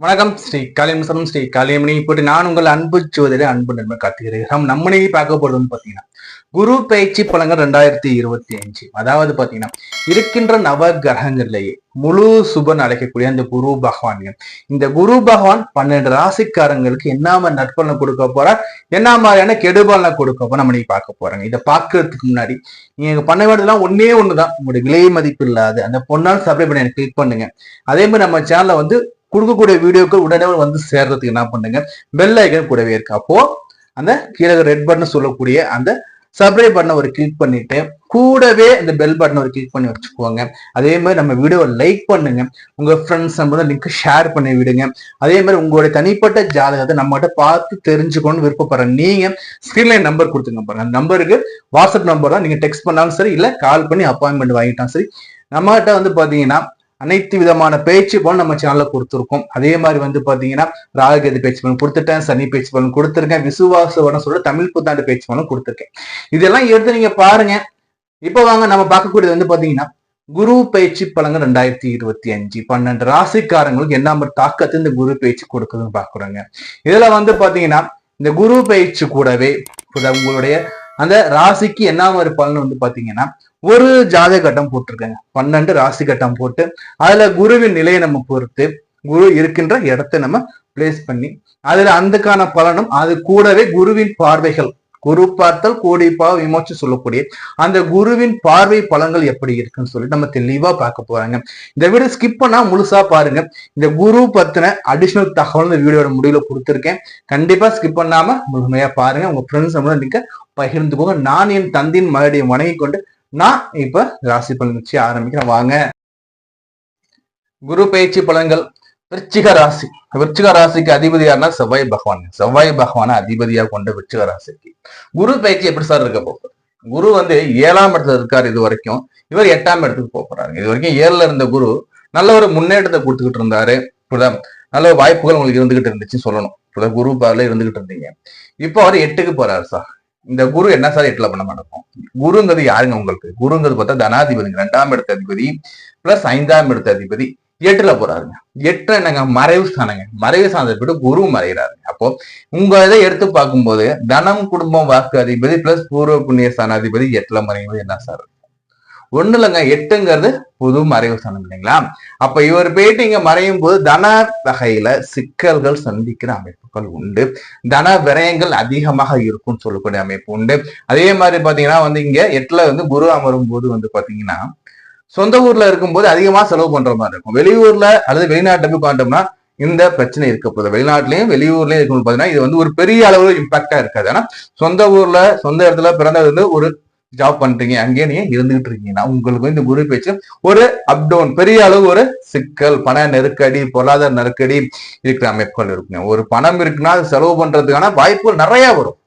வணக்கம் ஸ்ரீ காளியம்சரம் ஸ்ரீ காளியமணி போட்டு நான் உங்கள் அன்பு ஜோதிட அன்பு நண்பர் கார்த்திகிறேன். நம்ம பார்க்க போறது பாத்தீங்கன்னா குரு பயிற்சி பலன்கள் 2025. அதாவது பாத்தீங்கன்னா இருக்கின்ற நவ கிரகங்கள்லேயே முழு சுபன் அழைக்கக்கூடிய அந்த குரு பகவான்கள், இந்த குரு பகவான் 12 ராசிக்காரங்களுக்கு என்ன நற்பலனை கொடுக்க போறார், என்ன மாதிரியான கெடுபலனை கொடுக்க போற நம்ம பார்க்க போறாங்க. இதை பார்க்கறதுக்கு முன்னாடி நீங்க பண்ண வேண்டியதெல்லாம் ஒன்னே ஒண்ணுதான், உங்களுடைய விலை மதிப்பு இல்லாத அந்த பொண்ணால் சப்ஸ்கிரைப் பண்ணி எனக்கு கிளிக் பண்ணுங்க. அதே மாதிரி நம்ம சேனல்ல கொடுக்கக்கூடிய வீடியோக்கள் உடனே சேர்றதுக்கு என்ன பண்ணுங்க, பெல் ஐக்கன் கூடவே இருக்கு. அப்போ அந்த கீழே ரெட் பட்டன் சொல்லக்கூடிய அந்த சப்ஸ்கிரைப் பட்டனை கிளிக் பண்ணிட்டு கூடவே இந்த பெல் பட்டனை கிளிக் பண்ணி வச்சுக்கோங்க. அதே மாதிரி நம்ம வீடியோவை லைக் பண்ணுங்க, உங்க ஃப்ரெண்ட்ஸ் நம்ம லிங்க் ஷேர் பண்ணி விடுங்க. அதே மாதிரி உங்களுடைய தனிப்பட்ட ஜாதகத்தை நம்மகிட்ட பார்த்து தெரிஞ்சுக்கணும்னு விருப்பப்படுற நீங்க ஸ்கிரீன்ல நம்பர் கொடுத்துங்க பாருங்க. அந்த நம்பருக்கு வாட்ஸ்அப் நம்பர் தான், நீங்க டெக்ஸ்ட் பண்ணாலும் சரி இல்ல கால் பண்ணி அப்பாயின்மெண்ட் வாங்கிட்டாலும் சரி. நம்மகிட்ட பாத்தீங்கன்னா அனைத்து விதமான பேச்சு பலன் நம்ம சேனல்ல கொடுத்துருக்கோம். அதே மாதிரி பாத்தீங்கன்னா ராகுகேது பேச்சு பலன் கொடுத்துட்டேன், சனி பேச்சு பலன் கொடுத்துருக்கேன், விசுவாசவன சொல்ற தமிழ் புத்தாண்டு பேச்சு பலன் கொடுத்துருக்கேன். இதெல்லாம் எடுத்து நீங்க பாருங்க. இப்ப வாங்க நம்ம பார்க்கக்கூடியது பாத்தீங்கன்னா குரு பயிற்சி பலன்கள் 2025 12 ராசிக்காரங்களுக்கு என்ன தாக்கத்தை இந்த குரு பயிற்சி கொடுக்குதுன்னு பாக்குறாங்க. இதுல பாத்தீங்கன்னா இந்த குரு பயிற்சி கூடவே உங்களுடைய அந்த ராசிக்கு என்ன மாதிரி பலன் பாத்தீங்கன்னா ஒரு ஜாதக கட்டம் போட்டிருக்காங்க, 12 ராசி கட்டம் போட்டு அதுல குருவின் நிலையை நம்ம பொறுத்து குரு இருக்கின்ற இடத்தை நம்ம பிளேஸ் பண்ணி அதுல அதுக்கான பலனும் அது கூடவே குருவின் பார்வைகள், குரு பார்த்தல் கோடி பாவ விமோச்சு சொல்லக்கூடிய அந்த குருவின் பார்வை பலன்கள் எப்படி இருக்குன்னு சொல்லிட்டு நம்ம தெளிவா பார்க்க போறாங்க. இந்த வீடியோ ஸ்கிப் பண்ணா முழுசா பாருங்க. இந்த குரு பத்தின அடிஷனல் தகவல் இந்த வீடியோட முடிவுல கொடுத்துருக்கேன். கண்டிப்பா ஸ்கிப் பண்ணாம முழுமையா பாருங்க. உங்க ஃப்ரெண்ட்ஸ் நீங்க பகிர்ந்துக்கோங்க. நான் என் தந்தையின் மறுபடியும் வணங்கி கொண்டு நான் இப்ப ராசி பலன் வச்சு ஆரம்பிக்கிறேன். வாங்க. குரு பயிற்சி பலன்கள் விருச்சிக ராசி. விருச்சிக ராசிக்கு அதிபதி யாருன்னா செவ்வாய் பகவான். செவ்வாய் பகவான அதிபதியா கொண்ட விருச்சிக ராசிக்கு குரு பயிற்சி எப்படி சார் இருக்க போகுது? குரு 7ஆம் இடத்துல இருக்காரு இது வரைக்கும். இவர் 8ஆம் இடத்துக்கு போறாரு. இது வரைக்கும் 7ல இருந்த குரு நல்ல ஒரு முன்னேற்றத்தை கொடுத்துக்கிட்டு இருந்தாரு. நல்ல வாய்ப்புகள் உங்களுக்கு இருந்துகிட்டு இருந்துச்சு சொல்லணும். குரு பார்ல இருந்துகிட்டு இருந்தீங்க. இப்போ அவர் 8க்கு போறாரு சார். இந்த குரு என்ன சார் 8ல பண்ண மாட்டோம்? குருங்கிறது யாருங்க உங்களுக்கு? குருங்கிறது பார்த்தா தனாதிபதி, 2ஆம் இடத்த அதிபதி பிளஸ் 5ஆம் இடத்த அதிபதி 8ல போறாருங்க. 8 என்னங்க? மறைவு ஸ்தானங்க. மறைவு ஸ்தானத்தை விட்டு குரு மறைகிறாருங்க. அப்போ உங்க இதை எடுத்து பார்க்கும்போது தனம் குடும்பம் வாக்கு அதிபதி பிளஸ் பூர்வ புண்ணிய ஸ்தானாதிபதி 8ல மறைவது என்ன சார்? ஒண்ணு இல்லைங்க, 8ங்கிறது புது மறைவு ஸ்தானம் இல்லைங்களா? அப்ப இவர் போயிட்டு இங்க மறையும் போது தன வகையில சிக்கல்கள் சந்திக்கிற அமைப்புகள் உண்டு. தன விரயங்கள் அதிகமாக இருக்கும்னு சொல்லக்கூடிய அமைப்பு உண்டு. அதே மாதிரி பாத்தீங்கன்னா இங்க 8ல குரு அமரும் போது பாத்தீங்கன்னா சொந்த ஊர்ல இருக்கும்போது அதிகமா செலவு பண்ற மாதிரி இருக்கும். வெளியூர்ல அல்லது வெளிநாட்டுல போய் பார்த்தோம்னா இந்த பிரச்சனை இருக்க போகுது. வெளிநாட்டிலையும் வெளியூர்லயும் இருக்கும் பாத்தீங்கன்னா இது ஒரு பெரிய அளவு இம்பாக்டா இருக்காது. ஆனா சொந்த ஊர்ல சொந்த இடத்துல பிறந்தது ஒரு ஜாப் பண்றீங்க, அங்கேயே நீங்க இருந்துகிட்டு இருக்கீங்கன்னா உங்களுக்கு இந்த குரு பேச்சு ஒரு அப் டவுன் பெரிய அளவு ஒரு சிக்கல், பண நெருக்கடி, பொருளாதார நெருக்கடி இருக்கிற அமைப்புகள் இருக்குங்க. ஒரு பணம் இருக்குன்னா அது செலவு பண்றதுக்கான வாய்ப்புகள் நிறைய வரும்.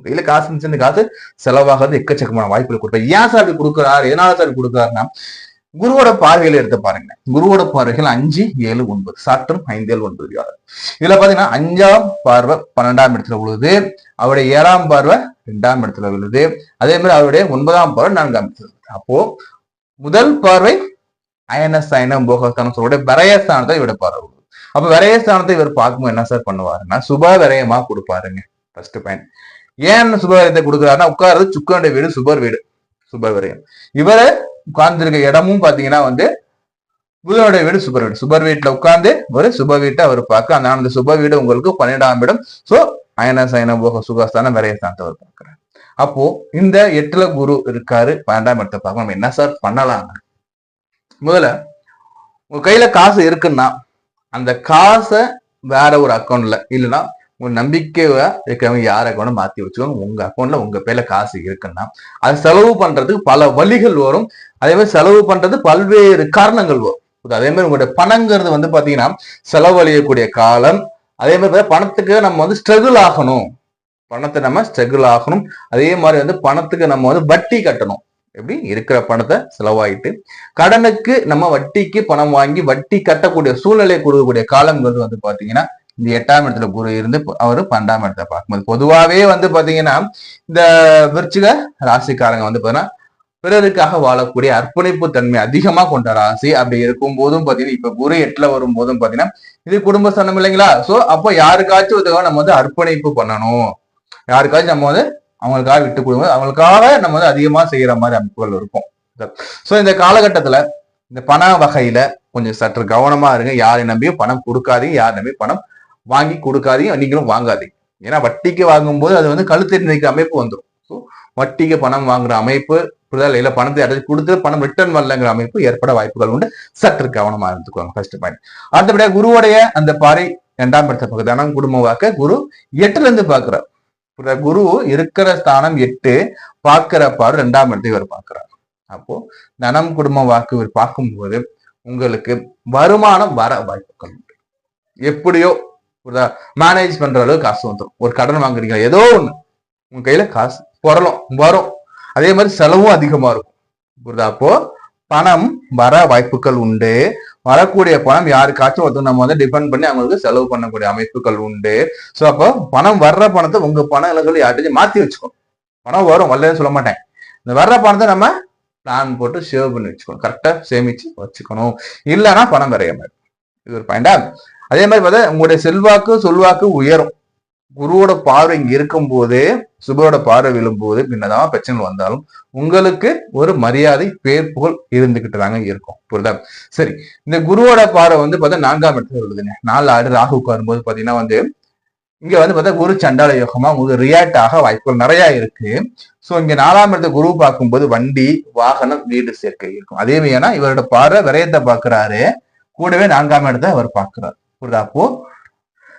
கையில காசு இருந்துச்சு, காசு செலவாகிறது எக்கச்சக்கமான வாய்ப்புகள் கொடுப்பேன். ஏன் சார் அப்படி கொடுக்குறாரு, எதனால சார் கொடுக்குறாருன்னா குருவோட பார்வையில எடுத்து பாருங்க. குருவோட பார்வைகள் 5, 7, 9 சாற்றம் 5, 7, 9 இதுல பாத்தீங்கன்னா 5ஆம் பார்வை 12ஆம் இடத்துல விழுது, அவருடைய 7ஆம் பார்வை 2ஆம் இடத்துல விழுது, அதே மாதிரி அவருடைய 9ஆம் பார்வை 4ஆம் இடத்துல. அப்போ முதல் பார்வை அயனஸ்தானம் போகஸ்தானம் சொல்லக்கூடிய விரயஸ்தானத்தை இவட பார்வை. அப்ப விரயஸ்தானத்தை இவர் பார்க்கும்போது என்ன சார் பண்ணுவாருன்னா சுப விரயமா கொடுப்பாருங்க. First point. ஏன் சுப விரயத்தை கொடுக்குறாருன்னா உட்கார்றது சுக்கரனுடைய வீடு, சுபர் வீடு, சுப விரயம். இவரை உட்கார்ந்துருக்க இடமும் பாத்தீங்கன்னா புதனுடைய வீடு, சுபர் வீடு. சுபர் வீட்டுல உட்கார்ந்து ஒரு சுப வீட்டை அவர் பார்க்க, அந்த சுப வீடு உங்களுக்கு 12ஆம் இடம். சோ அயன சயன போக சுகஸ்தானம் விரயஸ்தானத்தை அவர் பார்க்கிறார். அப்போ இந்த 8ல குரு இருக்காரு, 12ஆம் இடத்தை பார்க்க நம்ம என்ன சார் பண்ணலாம்? முதல்ல உங்க கையில காசு இருக்குன்னா அந்த காசை வேற ஒரு அக்கௌண்ட்ல இல்லைன்னா உங்க நம்பிக்கையா இருக்கிறவங்க யார் அக்கௌண்ட் மாத்தி வச்சுக்கோங்க. உங்க அக்கௌண்ட்ல உங்க பேர்ல காசு இருக்குன்னா அது செலவு பண்றதுக்கு பல வழிகள் வரும். அதே மாதிரி செலவு பண்றது பல்வேறு காரணங்கள் வரும். அதே மாதிரி உங்களுடைய பணங்கிறது பாத்தீங்கன்னா செலவழியக்கூடிய காலம். அதே மாதிரி பணத்துக்கு நம்ம ஸ்ட்ரகிள் ஆகணும், பணத்தை நம்ம ஸ்ட்ரகிள் ஆகணும். அதே மாதிரி பணத்துக்கு நம்ம வட்டி கட்டணும். எப்படி இருக்கிற பணத்தை செலவாயிட்டு கடனுக்கு நம்ம வட்டிக்கு பணம் வாங்கி வட்டி கட்டக்கூடிய சூழ்நிலை கொடுக்கக்கூடிய காலம்ங்கிறது பாத்தீங்கன்னா இந்த 8ஆம் இடத்துல குரு இருந்து அவரு 12ஆம் இடத்தை பார்க்கும்போது பொதுவாவே பாத்தீங்கன்னா இந்த விருச்சிக ராசிக்காரங்க பாத்தீங்கன்னா பிறருக்காக வாழக்கூடிய அர்ப்பணிப்பு தன்மை அதிகமா கொண்ட ராசி. அப்படி இருக்கும் போதும் பாத்தீங்கன்னா இப்ப குரு 8ல வரும் போதும் பாத்தீங்கன்னா இது குடும்ப ஸ்தானம் இல்லைங்களா? சோ அப்போ யாருக்காச்சும் இதுக்காக நம்ம வந்து அர்ப்பணிப்பு பண்ணணும், யாருக்காச்சும் நம்ம வந்து அவங்களுக்காக விட்டு கொடுங்க, அவங்களுக்காக நம்ம வந்து அதிகமா செய்யற மாதிரி அமைப்புகள் இருக்கும். சோ இந்த காலகட்டத்துல இந்த பண வகையில கொஞ்சம் சற்று கவனமா இருங்க. யாரை நம்பியும் பணம் கொடுக்காதீங்க, யார் நம்பியும் பணம் வாங்கி கொடுக்காதீங்க, நீங்களும் வாங்காதீங்க. ஏன்னா வட்டிக்கு வாங்கும்போது அது வந்து கழுத்தெறி நிற்கிற அமைப்பு வந்துடும். ஸோ வட்டிக்கு பணம் வாங்குற அமைப்பு, இல்ல பணத்தை அடைச்சு கொடுத்து பணம் ரிட்டர்ன் வரலங்கிற அமைப்பு ஏற்பட வாய்ப்புகள் உண்டு. சற்று கவனமா இருந்துக்குவாங்க. First point. அடுத்தபடியாக குருவுடைய அந்த பாறை 2ஆம் இடத்தை தனம் குடும்ப வாக்க குரு 8ல இருந்து பாக்குறார். குரு இருக்கிற ஸ்தானம் 8, பார்க்கிற பாரு 2ஆம் இடத்தை இவர் பார்க்கிறார். அப்போ தனம் குடும்ப வாக்கு இவர் பார்க்கும்போது உங்களுக்கு வருமானம் வர வாய்ப்புகள் உண்டு. எப்படியோ மேனேஜ் பண்ற அளவுக்கு காசு வந்துடும். ஒரு கடன் வாங்குறீங்க, ஏதோ ஒண்ணு உங்க கையில காசு பொருளும் வரும். அதே மாதிரி செலவும் அதிகமா இருக்கும். அப்போ பணம் வர வாய்ப்புகள் உண்டு. வரக்கூடிய பணம் யாருக்காச்சும் ஒருத்தர் நம்ம வந்து டிபெண்ட் பண்ணி அவங்களுக்கு செலவு பண்ணக்கூடிய அமைப்புகள் உண்டு. சோ அப்போ பணம் வர்ற பணத்தை உங்க பண இலக்குகள் யார்கிட்டையும் மாத்தி வச்சுக்கணும். பணம் வரும், வரலன்னு சொல்ல மாட்டேன். இந்த வர்ற பணத்தை நம்ம பிளான் போட்டு சேவ் பண்ணி வச்சுக்கணும், கரெக்டா சேமிச்சு வச்சுக்கணும். இல்லைன்னா பணம் வரைய மாதிரி. இது ஒரு பாயிண்டா. அதே மாதிரி பார்த்தா உங்களுடைய செல்வாக்கு சொல்வாக்கு உயரும். குருவோட பார்வை இங்க இருக்கும் போது, சுபரோட பார்வை விழும் போது என்னதான் பிரச்சனை வந்தாலும் உங்களுக்கு ஒரு மரியாதை பேர் புகழ் இருந்துகிட்டு தாங்க இருக்கும். புரியுதா? சரி, இந்த குருவோட பார்வை வந்து பார்த்தா 4ஆம் இடத்துல வருதுங்க. 4 6 ராகுக்கு வரும்போது பாத்தீங்கன்னா வந்து இங்க வந்து பார்த்தா குரு சண்டால யோகமா உங்களுக்கு ரியாக்ட் ஆக வாய்ப்புகள் நிறைய இருக்கு. சோ இங்க 4ஆம் இடத்தை குரு பார்க்கும்போது வண்டி வாகனம் வீடு சேர்க்கை இருக்கும். அதே மாதிரி ஏன்னா இவரோட பார்வை விரயத்தை பாக்குறாரு, கூடவே 4ஆம் இடத்தை அவர் பார்க்கிறார். புரியுதா? அப்போ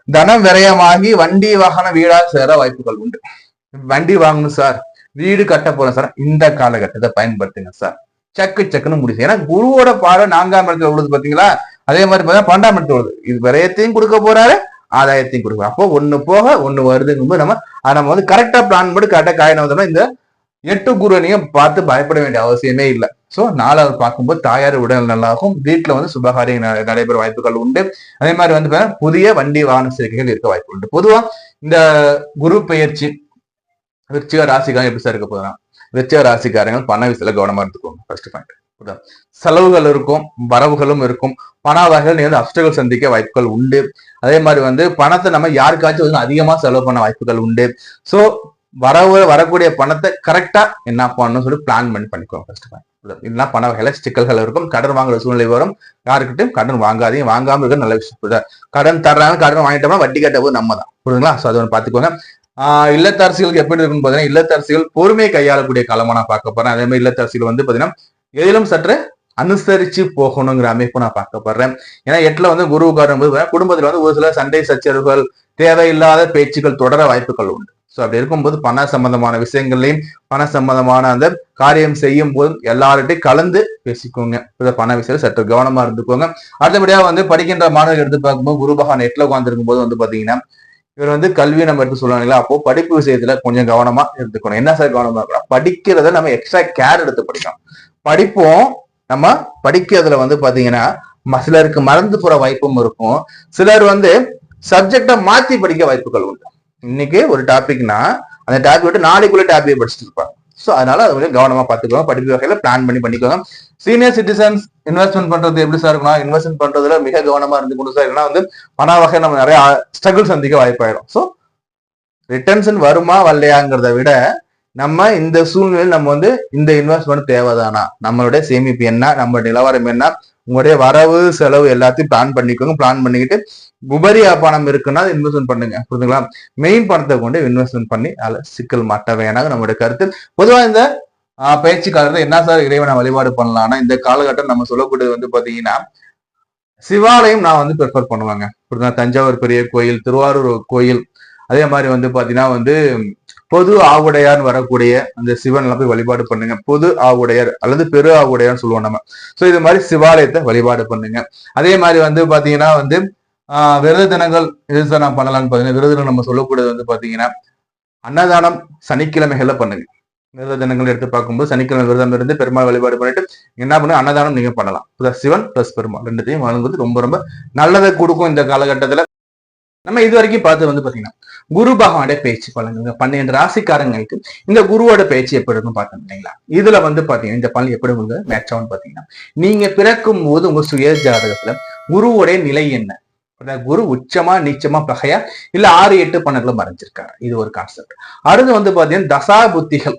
தனம் விரயமாகி வண்டி வாகனம் வீடா சேர வாய்ப்புகள் உண்டு. வண்டி வாங்கணும் சார், வீடு கட்ட போறோம் சார், இந்த காலகட்டத்தை பயன்படுத்துங்க சார். சக்குன்னு முடிச்சு. ஏன்னா குருவோட பார்வை 4ஆம் இடத்துல உள்ளது பாத்தீங்களா? அதே மாதிரி பார்த்தா 12ஆம் இடத்துல உள்ளது. இது விரயத்தையும் கொடுக்க போறாரு, ஆதாயத்தையும் கொடுக்கும். அப்போ ஒண்ணு போக ஒண்ணு வருதுங்கும்போது நம்ம வந்து கரெக்டா பிளான் பண்ணி கரெக்டா காயின வந்தோம்னா இந்த 8 குருவனையும் பார்த்து பயப்பட வேண்டிய அவசியமே இல்லை. சோ 4வது பார்க்கும்போது தாயார் உடல் நல்லாகும், வீட்டுல வந்து சுபகாரியம் நடைபெற வாய்ப்புகள் உண்டு. அதே மாதிரி வந்து புதிய வண்டி வாகன சேர்க்கைகள் இருக்க வாய்ப்பு உண்டு. பொதுவா இந்த குரு பெயர்ச்சி விருச்சிக ராசிக்காரங்க எப்படி சார் இருக்க போதுனா, விருச்சிக ராசிக்காரங்க பண விஷயத்துல கவனமா இருந்துக்கோங்க. First point. செலவுகள் இருக்கும், வரவுகளும் இருக்கும். பண வகைகள் நீங்க அப்டர்கள் சந்திக்க வாய்ப்புகள் உண்டு. அதே மாதிரி வந்து பணத்தை நம்ம யாருக்காச்சும் வந்து அதிகமா செலவு பண்ண வாய்ப்புகள் உண்டு. சோ வரக்கூடிய பணத்தை கரெக்டா என்ன பண்ணணும் சொல்லி பிளான் பண்ணிக்கோங்க. First point. இல்லைன்னா பண வகையில சிக்கல்கள் இருக்கும், கடன் வாங்குற சூழ்நிலை வரும். யாருக்கிட்டையும் கடன் வாங்காதீங்க, வாங்காம இருக்க நல்ல விஷயம். கடன் தர்றாங்க, கடன் வாங்கிட்டோம்னா வட்டி கட்ட போது நம்ம தான். புரியுதுங்களா? சோ அதை பாத்துக்கோங்க. இல்லத்தரசிகளுக்கு எப்படி இருக்குன்னு பாத்தீங்கன்னா, இல்லத்தரசிகள் பொறுமையை கையாளக்கூடிய காலமா நான் பார்க்க போறேன். அதே மாதிரி இல்லத்தரசிகள் வந்து பாத்தீங்கன்னா எதிலும் சற்று அனுசரிச்சு போகணுங்கிற அமைப்பு நான் பார்க்கப்படுறேன். ஏன்னா 8ல வந்து குருவுக்காரன் போது குடும்பத்துல வந்து ஒரு சில சண்டை சச்சரவுகள், தேவையில்லாத பேச்சுக்கள் தொடர வாய்ப்புகள் உண்டு. சோ அப்படி இருக்கும்போது பண சம்பந்தமான விஷயங்கள்லையும் பண சம்பந்தமான அந்த காரியம் செய்யும் போதும் எல்லார்ட்டையும் கலந்து பேசிக்கோங்க. பண விஷயத்துல சற்று கவனமா இருந்துக்கோங்க. அடுத்தபடியா வந்து படிக்கின்ற மாணவர்கள் எடுத்து பார்க்கும்போது குரு பகவான் 8ல உட்கார்ந்துருக்கும் போது வந்து பாத்தீங்கன்னா இவர் வந்து கல்வியை நம்ம எடுத்து சொல்லுவாங்களா, அப்போ படிப்பு விஷயத்துல கொஞ்சம் கவனமா இருந்துக்கணும். என்ன சார் கவனமா இருக்கணும்? படிக்கிறத நம்ம எக்ஸ்ட்ரா கேர் எடுத்து படிக்கணும். படிப்போம், நம்ம படிக்கிறதுல வந்து பாத்தீங்கன்னா சிலருக்கு மறந்து போற வாய்ப்பும் இருக்கும். சிலர் வந்து சப்ஜெக்டை மாத்தி படிக்க வாய்ப்புகள் உண்டு. இன்னைக்கு ஒரு டாபிக்னா அந்த டாபிக் விட்டு நாளைக்குள்ள டாபிக் படிச்சுட்டு இருப்பாங்க. ஸோ அதனால அதை வந்து கவனமா பார்த்துக்கோங்க. படிப்பு வகையில பிளான் பண்ணி பண்ணிக்கோங்க. சீனியர் சிட்டிசன்ஸ் இன்வெஸ்ட்மெண்ட் பண்றது எப்படி சார் இருக்கணும்? இன்வெஸ்ட்மெண்ட் பண்றதுல மிக கவனமா இருந்துக்கணும் சார். ஏன்னா வந்து பண வகை நம்ம நிறைய ஸ்ட்ரகிள் சந்திக்க வாய்ப்பாயிடும். ஸோ ரிட்டர்ன்ஸ் வருமா வரலையாங்கிறத விட நம்ம இந்த சூழ்நிலையில் நம்ம வந்து இந்த இன்வெஸ்ட்மெண்ட் தேவைதானா, நம்மளுடைய சேமிப்பு என்ன, நம்ம நிலவரம் என்ன, உங்களுடைய வரவு செலவு எல்லாத்தையும் பிளான் பண்ணிக்கோங்க. பிளான் பண்ணிக்கிட்டு உபரி பணம் இருக்குன்னா இன்வெஸ்ட்மெண்ட் பண்ணுங்க. புரிஞ்சுங்களா? மெயின் பணத்தை கொண்டு இன்வெஸ்ட்மெண்ட் பண்ணி அதில் சிக்கல் மாட்ட வேணாங்க நம்மளுடைய கருத்து. பொதுவாக இந்த பயிற்சி காலத்துல என்ன சார் இறைவனை வழிபாடு பண்ணலாம்னா, இந்த காலகட்டம் நம்ம சொல்லக்கூடியது வந்து பாத்தீங்கன்னா சிவாலயம் நான் வந்து ப்ரிஃபர் பண்ணுவாங்க. தஞ்சாவூர் பெரிய கோயில், திருவாரூர் கோயில், அதே மாதிரி வந்து பாத்தீங்கன்னா வந்து பொது ஆவுடையார் வரக்கூடிய அந்த சிவன் எல்லாம் போய் வழிபாடு பண்ணுங்க. பொது ஆவுடையார் அல்லது பெரு ஆவுடையார்னு சொல்லுவோம் நம்ம. சோ இது மாதிரி சிவாலயத்தை வழிபாடு பண்ணுங்க. அதே மாதிரி வந்து பாத்தீங்கன்னா வந்து விரத தினங்கள் எது சார் நான் பண்ணலாம்னு பாத்தீங்கன்னா, விரதம் நம்ம சொல்லக்கூடியது வந்து பாத்தீங்கன்னா அன்னதானம் சனிக்கிழமைகள்ல பண்ணுங்க. விரத தினங்கள் எடுத்து பார்க்கும்போது சனிக்கிழமை விரதம் இருந்து பெருமாள் வழிபாடு பண்ணிட்டு என்ன பண்ணுங்க, அன்னதானம் நீங்க பண்ணலாம். சிவன் பிளஸ் பெருமாள் ரெண்டுத்தையும் வழங்குவது ரொம்ப ரொம்ப நல்லதை கொடுக்கும் இந்த காலகட்டத்துல. நம்ம இது வரைக்கும் பார்த்து வந்து பாத்தீங்கன்னா குரு பகவானுடைய பேச்சு பலன்கள் 12 ராசிக்காரங்களுக்கு இந்த குருவோட பேச்சு எப்படி இருக்கும் பார்த்தோம் இல்லைங்களா. இதுல வந்து பாத்தீங்கன்னா இந்த பலன் எப்படி உங்களுக்கு மேட்ச் ஆகும்னு பாத்தீங்கன்னா, நீங்க பிறக்கும் போது உங்க சுய ஜாதகத்துல குருவோடைய நிலை என்ன, குரு உச்சமா நீச்சமா பகையா இல்ல 6 8 12 மறைஞ்சிருக்காரு, இது ஒரு கான்செப்ட். அடுத்து வந்து பாத்தீங்கன்னா தசா புத்திகள்,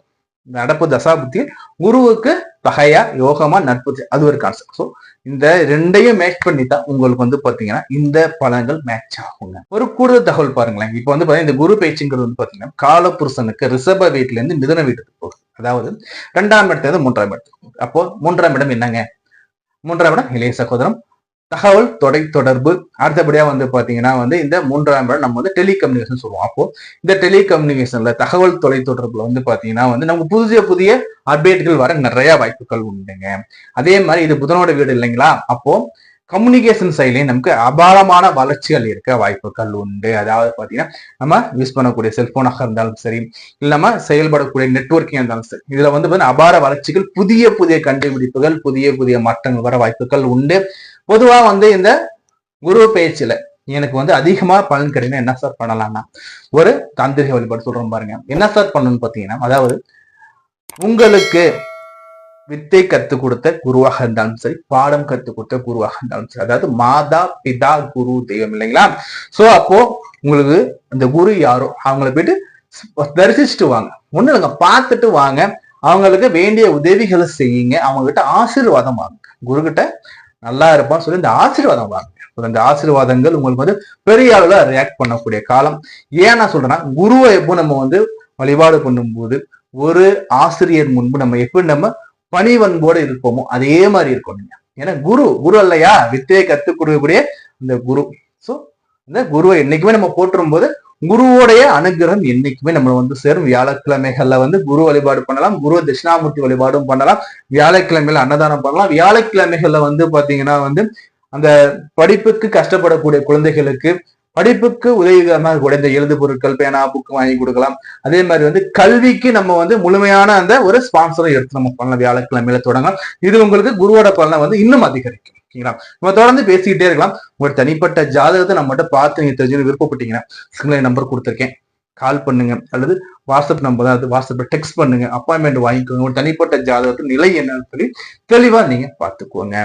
நடப்பு தசா புத்தி குருவுக்கு பகையா யோகமா நட்பு, அது ஒரு கான்செப்ட். ஸோ இந்த ரெண்டையும் மேட்ச் பண்ணி தான் உங்களுக்கு வந்து பாத்தீங்கன்னா இந்த பலன்கள் மேட்ச் ஆகுங்க. ஒரு கூடுதல் தகவல் பாருங்களேன். இப்போ வந்து பாத்தீங்கன்னா இந்த குரு பேச்சுங்கிறது வந்து பாத்தீங்கன்னா காலபுருஷனுக்கு ரிஷப வீட்டுல இருந்து மிதுன வீட்டுக்கு போகுது. அதாவது 2ஆம் இடத்துல இருந்து 3ஆம் இடத்துக்கு போகுது. அப்போ 3ஆம் இடம் என்னங்க, 3ஆம் இடம் இளைய சகோதரம், தகவல் தொடர்பு. அடுத்தபடியா வந்து பாத்தீங்கன்னா வந்து இந்த 3ஆம் இடம் நம்ம வந்து டெலிகம்யூனிகேஷன் சொல்லுவோம். அப்போ இந்த டெலிகம்யூனிகேஷன்ல தகவல் தொடர்புல வந்து பாத்தீங்கன்னா வந்து நமக்கு புதிய அப்டேட்கள் வர நிறைய வாய்ப்புகள் உண்டுங்க. அதே மாதிரி இது புதனோட வீடு இல்லைங்களா, அப்போ கம்யூனிகேஷன் சைட்லயும் நமக்கு அபாரமான வளர்ச்சிகள் இருக்க வாய்ப்புகள் உண்டு. அதாவது பாத்தீங்கன்னா நம்ம யூஸ் பண்ணக்கூடிய செல்போனாக இருந்தாலும் சரி, இல்ல நம்ம செயல்படக்கூடிய நெட்வொர்க்கிங் இருந்தாலும் சரி, இதுல வந்து பாத்தீங்கன்னா அபார வளர்ச்சிகள், புதிய கண்டுபிடிப்புகள், புதிய மாற்றங்கள் வர வாய்ப்புகள் உண்டு. பொதுவா வந்து இந்த குரு பேச்சுல எனக்கு வந்து அதிகமா பலன் கிடைக்கும். என்ன சார் பண்ணலாம்னா, ஒரு தாந்திரிக வழிபாடு சொல்றோம் பாருங்க. என்ன சார் பண்ணணும்னு பாத்தீங்கன்னா, அதாவது உங்களுக்கு வித்தை கத்துக் கொடுத்த குருவாக இருந்தாலும் சரி, பாடம் கத்துக் கொடுத்த குருவாக இருந்தாலும் சரி, அதாவது மாதா பிதா குரு தெய்வம் இல்லைங்களா. சோ அப்போ உங்களுக்கு இந்த குரு யாரோ அவங்களை போயிட்டு தரிசிச்சுட்டு வாங்க. ஒண்ணு இல்லைங்க, பார்த்துட்டு வாங்க, அவங்களுக்கு வேண்டிய உதவிகளை செய்யுங்க, அவங்க கிட்ட ஆசீர்வாதம் வாங்க. குரு கிட்ட நல்லா இருப்பான்னு சொல்லி இந்த ஆசீர்வாதம் வாங்க. இந்த ஆசீர்வாதங்கள் உங்களுக்கு வந்து பெரிய அளவுல ரியாக்ட் பண்ணக்கூடிய காலம். ஏன் நான் சொல்றேன்னா, குருவை எப்போ நம்ம வந்து வழிபாடு பண்ணும்போது ஒரு ஆசிரியர் முன்பு நம்ம எப்படி நம்ம பணிவன்போடு இருப்போமோ அதே மாதிரி இருக்கும். ஏன்னா குரு அல்லையா, வித்தையை கத்துக் கொடுக்கக்கூடிய இந்த குரு. சோ இந்த குருவை என்னைக்குமே நம்ம போற்றும் போது குருவோடைய அனுகிரகம் என்னைக்குமே நம்ம வந்து சேரும். வியாழக்கிழமைகள்ல வந்து குரு வழிபாடு பண்ணலாம், குரு தட்சிணாமூர்த்தி வழிபாடும் பண்ணலாம், வியாழக்கிழமையில அன்னதானம் பண்ணலாம். வியாழக்கிழமைகள்ல வந்து பாத்தீங்கன்னா வந்து அந்த படிப்புக்கு கஷ்டப்படக்கூடிய குழந்தைகளுக்கு படிப்புக்கு உதவிகரமாக கூட இந்த எழுது பொருட்கள், பேனா, புக்கு வாங்கி கொடுக்கலாம். அதே மாதிரி வந்து கல்விக்கு நம்ம வந்து முழுமையான அந்த ஒரு ஸ்பான்சரை எடுத்து நம்ம பண்ணலாம். வியாழக்கிழமையில தொடங்கலாம். இது உங்களுக்கு குருவோட பலனை வந்து இன்னும் அதிகரிக்கும். நம்ம தொடர்ந்து பேசிக்கிட்டே இருக்கலாம். உங்களோட தனிப்பட்ட ஜாதகத்தை நம்மகிட்ட பார்த்து நீங்க தெரிஞ்சு விருப்பப்பட்டீங்கன்னா ஸ்கிரீன்ல நம்பர் கொடுத்துருக்கேன், கால் பண்ணுங்க, அல்லது வாட்ஸ்அப் நம்பர் தான், அது வாட்ஸ்அப்ல டெக்ஸ்ட் பண்ணுங்க, அப்பாயின்மெண்ட் வாங்கிக்கோங்க. ஒரு தனிப்பட்ட ஜாதகத்து நிலை என்னன்னு சொல்லி தெளிவா நீங்க பார்த்துக்கோங்க.